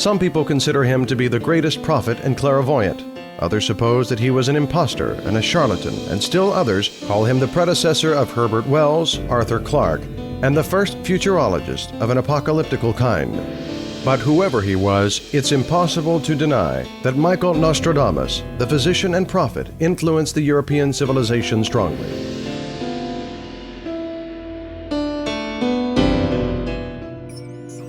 Some people consider him to be the greatest prophet and clairvoyant. Others suppose that he was an impostor and a charlatan, and still others call him the predecessor of Herbert Wells, Arthur Clarke, and the first futurologist of an apocalyptical kind. But whoever he was, it's impossible to deny that Michel Nostradamus, the physician and prophet, influenced the European civilization strongly.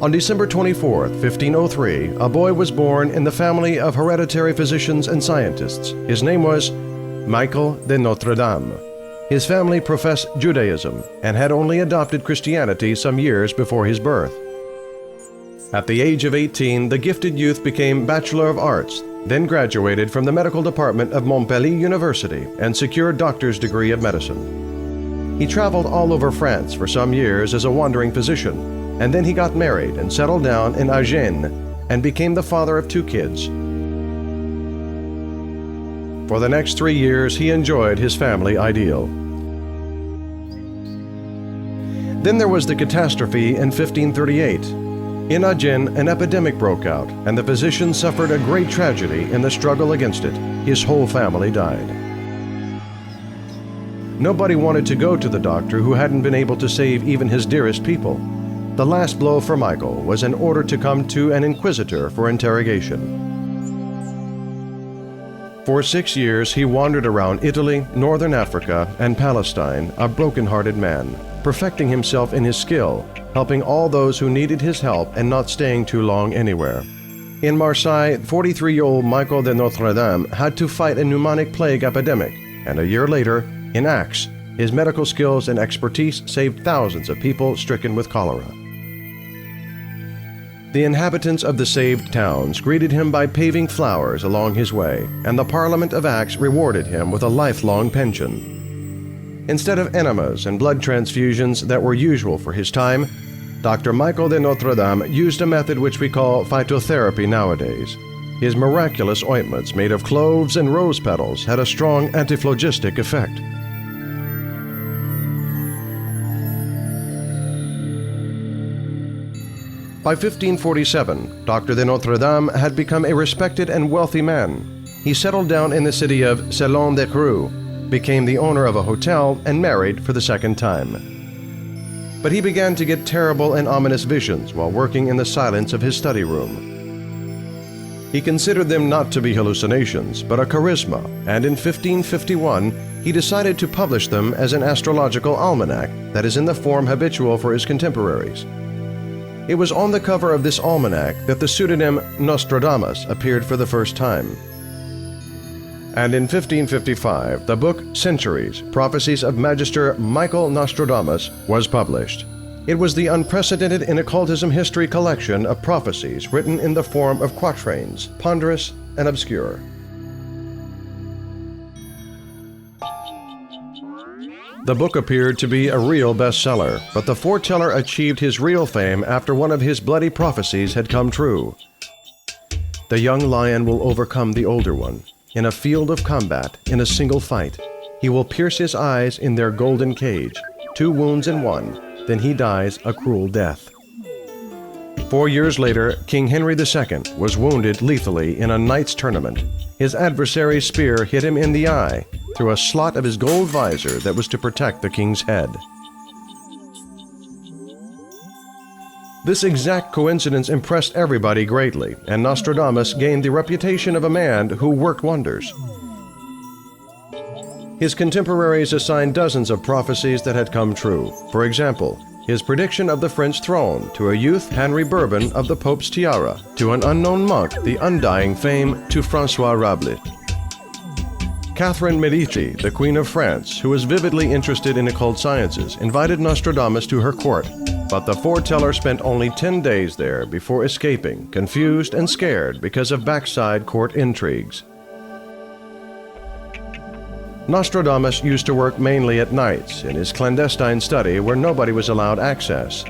On December 24, 1503, a boy was born in the family of hereditary physicians and scientists. His name was Michel de Nostredame. His family professed Judaism and had only adopted Christianity some years before his birth. At the age of 18, the gifted youth became Bachelor of Arts, then graduated from the medical department of Montpellier University and secured doctor's degree of medicine. He traveled all over France for some years as a wandering physician, and then he got married and settled down in Agen and became the father of 2 kids. For the next 3 years, he enjoyed his family ideal. Then there was the catastrophe in 1538. In Agen, an epidemic broke out, and the physician suffered a great tragedy in the struggle against it. His whole family died. Nobody wanted to go to the doctor who hadn't been able to save even his dearest people. The last blow for Michel was an order to come to an inquisitor for interrogation. For 6 years, he wandered around Italy, Northern Africa, and Palestine, a broken-hearted man, perfecting himself in his skill, helping all those who needed his help and not staying too long anywhere. In Marseille, 43-year-old Michel de Nostredame had to fight a pneumonic plague epidemic, and a year later, in Aix, his medical skills and expertise saved thousands of people stricken with cholera. The inhabitants of the saved towns greeted him by paving flowers along his way, and the Parliament of Aix rewarded him with a lifelong pension. Instead of enemas and blood transfusions that were usual for his time, Dr. Michel de Nostredame used a method which we call phytotherapy nowadays. His miraculous ointments made of cloves and rose petals had a strong antiphlogistic effect. By 1547, Dr. de Nostredame had become a respected and wealthy man. He settled down in the city of Salon-de-Creux, became the owner of a hotel, and married for the second time. But he began to get terrible and ominous visions while working in the silence of his study room. He considered them not to be hallucinations, but a charisma, and in 1551, he decided to publish them as an astrological almanac that is in the form habitual for his contemporaries. It was on the cover of this almanac that the pseudonym Nostradamus appeared for the first time. And in 1555, the book Centuries, Prophecies of Magister Michel Nostradamus was published. It was the unprecedented in occultism history collection of prophecies written in the form of quatrains, ponderous and obscure. The book appeared to be a real bestseller, but the foreteller achieved his real fame after one of his bloody prophecies had come true. The young lion will overcome the older one. In a field of combat, in a single fight, he will pierce his eyes in their golden cage, 2 wounds in one, then he dies a cruel death. 4 years later, King Henry II was wounded lethally in a knight's tournament. His adversary's spear hit him in the eye, through a slot of his gold visor that was to protect the king's head. This exact coincidence impressed everybody greatly, and Nostradamus gained the reputation of a man who worked wonders. His contemporaries assigned dozens of prophecies that had come true. For example, his prediction of the French throne to a youth Henry Bourbon of the Pope's tiara, to an unknown monk the undying fame to François Rabelais. Catherine Medici, the Queen of France, who was vividly interested in occult sciences, invited Nostradamus to her court, but the foreteller spent only 10 days there before escaping, confused and scared because of backside court intrigues. Nostradamus used to work mainly at nights in his clandestine study where nobody was allowed access.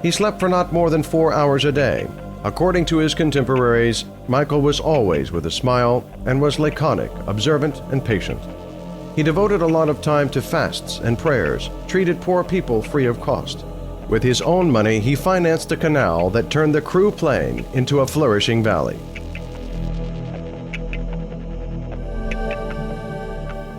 He slept for not more than 4 hours a day. According to his contemporaries, Michel was always with a smile and was laconic, observant, and patient. He devoted a lot of time to fasts and prayers, treated poor people free of cost. With his own money, he financed a canal that turned the Crewe Plain into a flourishing valley.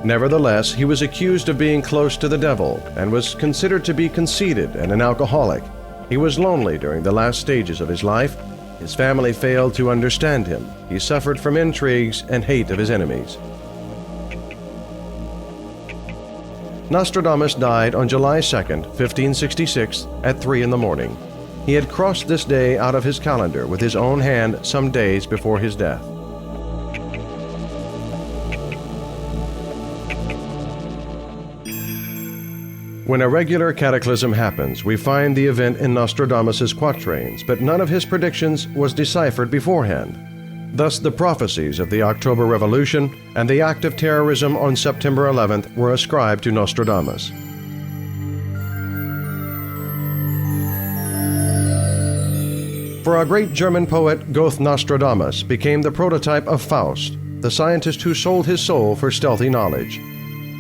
Nevertheless, he was accused of being close to the devil and was considered to be conceited and an alcoholic. He was lonely during the last stages of his life. His family failed to understand him. He suffered from intrigues and hate of his enemies. Nostradamus died on July 2, 1566, at 3 a.m. He had crossed this day out of his calendar with his own hand some days before his death. When a regular cataclysm happens, we find the event in Nostradamus's quatrains, but none of his predictions was deciphered beforehand. Thus, the prophecies of the October Revolution and the act of terrorism on September 11th were ascribed to Nostradamus. For a great German poet, Goethe Nostradamus became the prototype of Faust, the scientist who sold his soul for stealthy knowledge,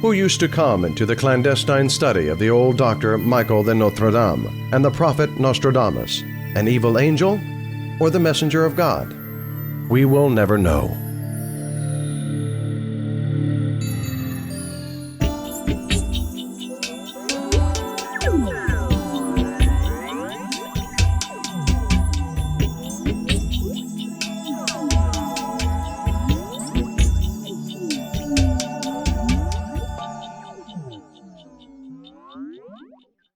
who used to come into the clandestine study of the old doctor Michel de Nostredame and the prophet Nostradamus, an evil angel or the messenger of God? We will never know.